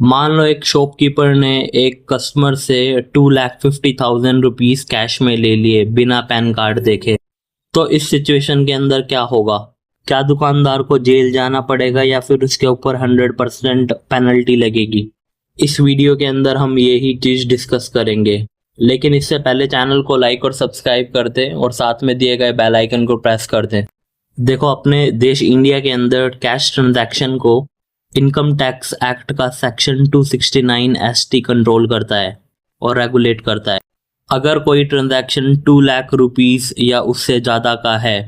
मान लो एक शॉपकीपर ने एक कस्टमर से 2,50,000 रुपीज कैश में ले लिए बिना पैन कार्ड देखे। तो इस सिचुएशन के अंदर क्या होगा? क्या दुकानदार को जेल जाना पड़ेगा या फिर उसके ऊपर 100% पेनल्टी लगेगी? इस वीडियो के अंदर हम यही चीज डिस्कस करेंगे, लेकिन इससे पहले चैनल को लाइक और सब्सक्राइब कर दें और साथ में दिए गए बेल आइकन को प्रेस कर दें। देखो, अपने देश इंडिया के अंदर कैश ट्रांजैक्शन को इनकम टैक्स एक्ट का सेक्शन 269 ST कंट्रोल करता है और रेगुलेट करता है। अगर कोई ट्रांजैक्शन 2 लाख रुपीस या उससे ज़्यादा का है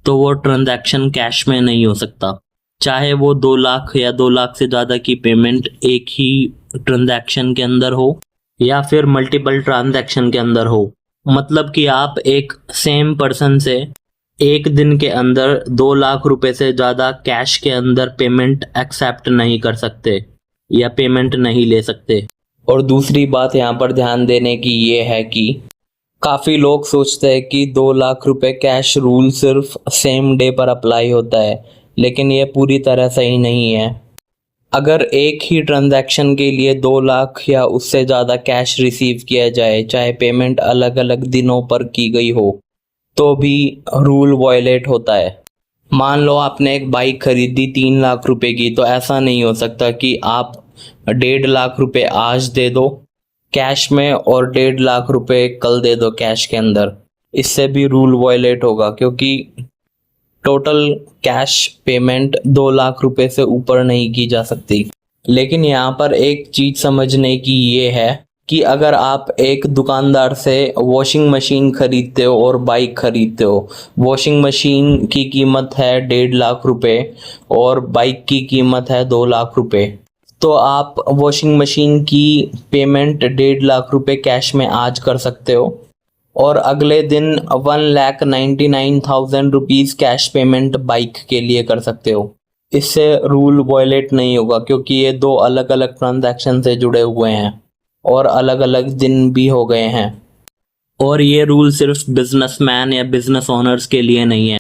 तो वो ट्रांजैक्शन कैश में नहीं हो सकता, चाहे वो 2 लाख या 2 लाख से ज़्यादा की पेमेंट एक ही ट्रांजैक्शन के अंदर हो या फिर मल्टीपल ट्रांजैक्शन के अंदर हो। मतलब कि आप एक सेम पर्सन से एक दिन के अंदर 2 लाख रुपए से ज़्यादा कैश के अंदर पेमेंट एक्सेप्ट नहीं कर सकते या पेमेंट नहीं ले सकते। और दूसरी बात यहाँ पर ध्यान देने की ये है कि काफ़ी लोग सोचते हैं कि 2 लाख रुपए कैश रूल सिर्फ सेम डे पर अप्लाई होता है, लेकिन ये पूरी तरह सही नहीं है। अगर एक ही ट्रांजैक्शन के लिए 2 लाख या उससे ज़्यादा कैश रिसीव किया जाए, चाहे पेमेंट अलग अलग दिनों पर की गई हो, तो भी रूल वायलेट होता है। मान लो आपने एक बाइक खरीदी 3 लाख रुपए की, तो ऐसा नहीं हो सकता कि आप 1.5 लाख रुपए आज दे दो कैश में और 1.5 लाख रुपए कल दे दो कैश के अंदर। इससे भी रूल वायलेट होगा, क्योंकि टोटल कैश पेमेंट 2 लाख रुपए से ऊपर नहीं की जा सकती। लेकिन यहाँ पर एक चीज समझने की ये है कि अगर आप एक दुकानदार से वॉशिंग मशीन खरीदते हो और बाइक खरीदते हो, वॉशिंग मशीन की कीमत है 1.5 लाख रुपए और बाइक की कीमत है 2 लाख रुपए, तो आप वॉशिंग मशीन की पेमेंट 1.5 लाख रुपए कैश में आज कर सकते हो और अगले दिन 1,99,000 रुपीज़ कैश पेमेंट बाइक के लिए कर सकते हो। इससे रूल वायलेट नहीं होगा, क्योंकि ये 2 अलग अलग ट्रांजैक्शन से जुड़े हुए हैं और अलग अलग दिन भी हो गए हैं। और ये रूल सिर्फ बिजनेसमैन या बिजनेस ओनर्स के लिए नहीं है,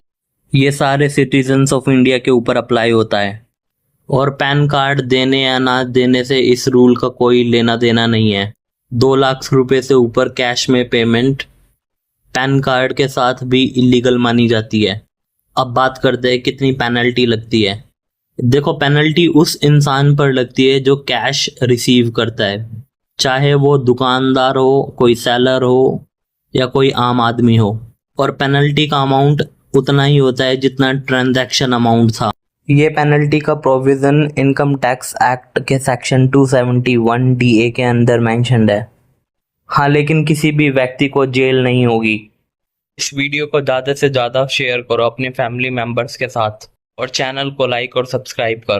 ये सारे सिटीजन्स ऑफ इंडिया के ऊपर अप्लाई होता है। और पैन कार्ड देने या ना देने से इस रूल का कोई लेना देना नहीं है। 2 लाख रुपए से ऊपर कैश में पेमेंट पैन कार्ड के साथ भी इलीगल मानी जाती है। अब बात करते हैं कितनी पेनल्टी लगती है। देखो, पेनल्टी उस इंसान पर लगती है जो कैश रिसीव करता है, चाहे वो दुकानदार हो, कोई सेलर हो या कोई आम आदमी हो। और पेनल्टी का अमाउंट उतना ही होता है जितना ट्रांजैक्शन अमाउंट था। ये पेनल्टी का प्रोविज़न इनकम टैक्स एक्ट के सेक्शन 271 DA के अंदर मेंशन्ड है। हाँ, लेकिन किसी भी व्यक्ति को जेल नहीं होगी। इस वीडियो को ज़्यादा से ज़्यादा शेयर करो अपने फैमिली मेम्बर्स के साथ और चैनल को लाइक और सब्सक्राइब करो।